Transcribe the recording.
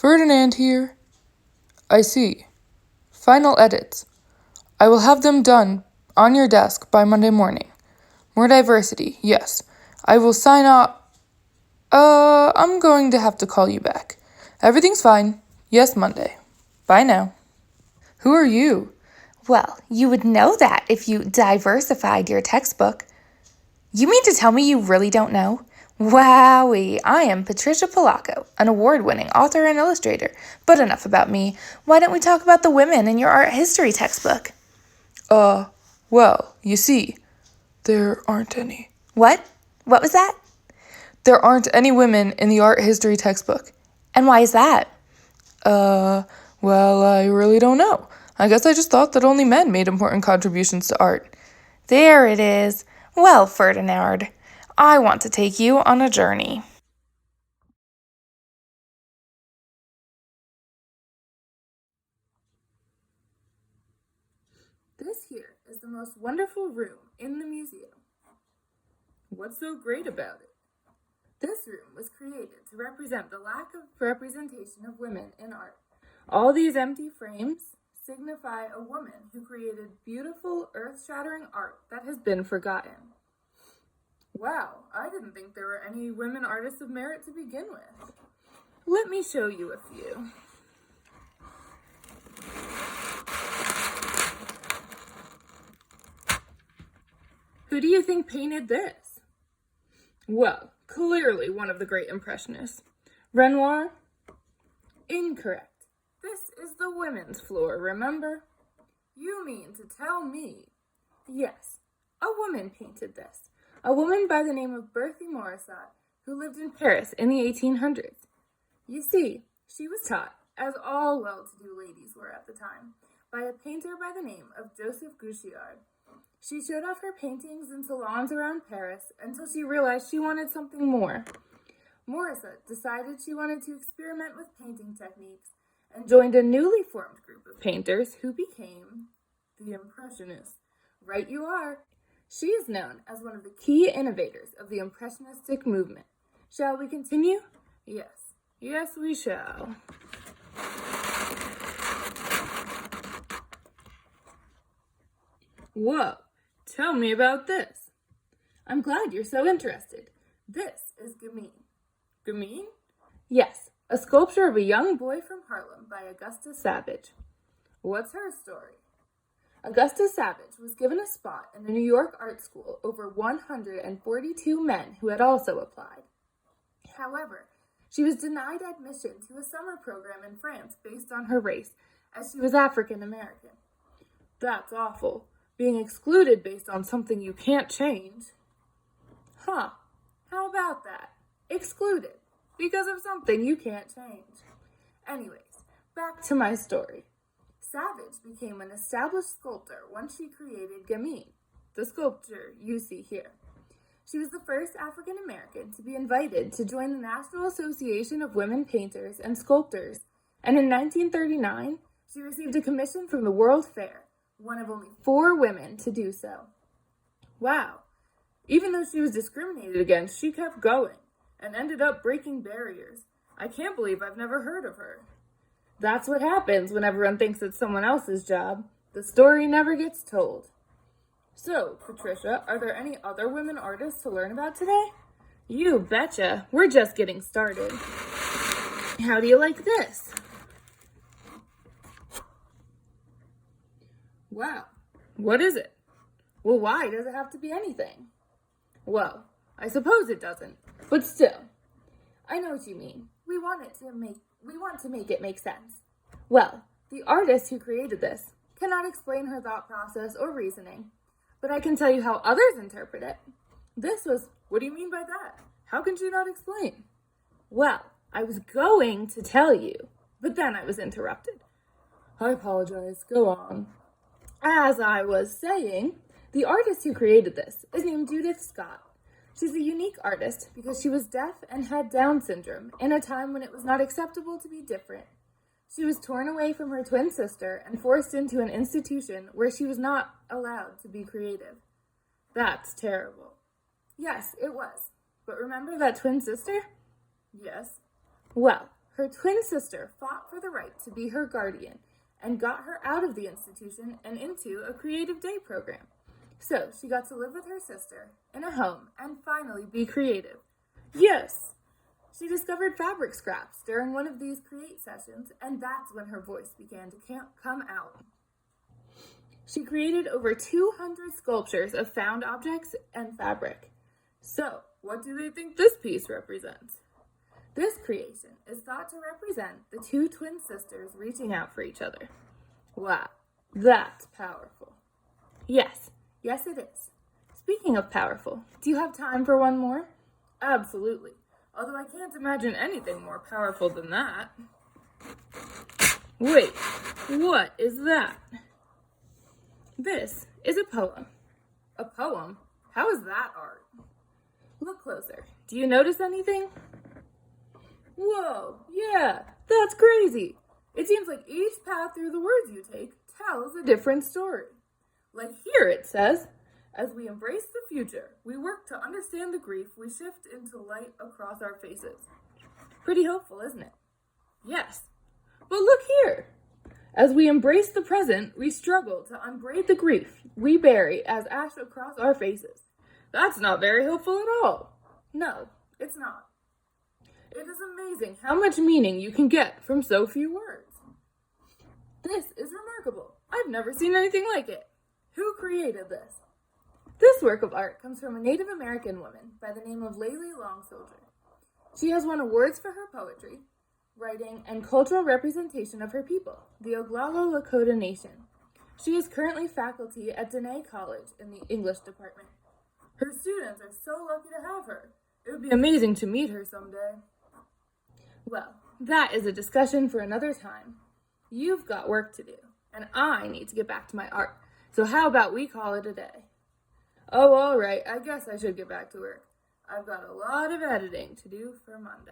Ferdinand here. I see. Final edits. I will have them done on your desk by Monday morning. More diversity, yes. I will sign off. I'm going to have to call you back. Everything's fine. Yes, Monday. Bye now. Who are you? Well, you would know that if you diversified your textbook. You mean to tell me you really don't know? Wowee, I am Patricia Polacco, an award-winning author and illustrator. But enough about me. Why don't we talk about the women in your art history textbook? Well, you see, there aren't any. What? What was that? There aren't any women in the art history textbook. And why is that? Well, I really don't know. I guess I just thought that only men made important contributions to art. There it is. Well, Ferdinand, I want to take you on a journey. This here is the most wonderful room in the museum. What's so great about it? This room was created to represent the lack of representation of women in art. All these empty frames signify a woman who created beautiful, earth-shattering art that has been forgotten. Wow, I didn't think there were any women artists of merit to begin with. Let me show you a few. Who do you think painted this? Well, clearly one of the great Impressionists. Renoir? Incorrect. This is the women's floor, remember? You mean to tell me? Yes, a woman painted this. A woman by the name of Berthe Morisot, who lived in Paris in the 1800s. You see, she was taught, as all well-to-do ladies were at the time, by a painter by the name of Joseph Gouchard. She showed off her paintings in salons around Paris until she realized she wanted something more. Morisot decided she wanted to experiment with painting techniques and joined a newly formed group of painters who became the Impressionists. Right you are. She is known as one of the key innovators of the Impressionistic movement. Shall we continue? Yes. Yes, we shall. Whoa, tell me about this. I'm glad you're so interested. This is Gamine. Gamine? Yes, a sculpture of a young boy from Harlem by Augusta Savage. What's her story? Augusta Savage was given a spot in the New York Art School over 142 men who had also applied. However, she was denied admission to a summer program in France based on her race, as she was African American. That's awful, being excluded based on something you can't change. Huh, how about that? Excluded, because of something you can't change. Anyways, back to my story. Savage became an established sculptor once she created Gamine, the sculpture you see here. She was the first African American to be invited to join the National Association of Women Painters and Sculptors, and in 1939, she received a commission from the World Fair, one of only 4 women to do so. Wow, even though she was discriminated against, she kept going and ended up breaking barriers. I can't believe I've never heard of her. That's what happens when everyone thinks it's someone else's job. The story never gets told. So, Patricia, are there any other women artists to learn about today? You betcha. We're just getting started. How do you like this? Wow. What is it? Well, why does it have to be anything? Well, I suppose it doesn't, but still. I know what you mean. We want to make it make sense. Well, the artist who created this cannot explain her thought process or reasoning, but I can tell you how others interpret it. What do you mean by that? How can she not explain? Well, I was going to tell you, but then I was interrupted. I apologize. Go on. As I was saying, the artist who created this is named Judith Scott. She's a unique artist because she was deaf and had Down syndrome in a time when it was not acceptable to be different. She was torn away from her twin sister and forced into an institution where she was not allowed to be creative. That's terrible. Yes, it was. But remember that twin sister? Yes. Well, her twin sister fought for the right to be her guardian and got her out of the institution and into a creative day program. So she got to live with her sister in a home and finally be creative. Yes! She discovered fabric scraps during one of these create sessions, and that's when her voice began to come out. She created over 200 sculptures of found objects and fabric. So, what do they think this piece represents? This creation is thought to represent the two twin sisters reaching out for each other. Wow, that's powerful. Yes it is. Speaking of powerful, do you have time for one more? Absolutely. Although I can't imagine anything more powerful than that. Wait, what is that? This is a poem. A poem? How is that art? Look closer. Do you notice anything? Whoa, yeah, that's crazy. It seems like each path through the words you take tells a different story. Like here it says, as we embrace the future, we work to understand the grief we shift into light across our faces. Pretty hopeful, isn't it? Yes. But look here. As we embrace the present, we struggle to unbraid the grief we bury as ash across our faces. That's not very hopeful at all. No, it's not. It is amazing how much meaning you can get from so few words. This is remarkable. I've never seen anything like it. Who created this? This work of art comes from a Native American woman by the name of Layli Long Soldier. She has won awards for her poetry, writing, and cultural representation of her people, the Oglala Lakota Nation. She is currently faculty at Dene College in the English department. Her students are so lucky to have her. It would be amazing to meet her someday. Well, that is a discussion for another time. You've got work to do, and I need to get back to my art. So how about we call it a day? Oh, all right, I guess I should get back to work. I've got a lot of editing to do for Monday.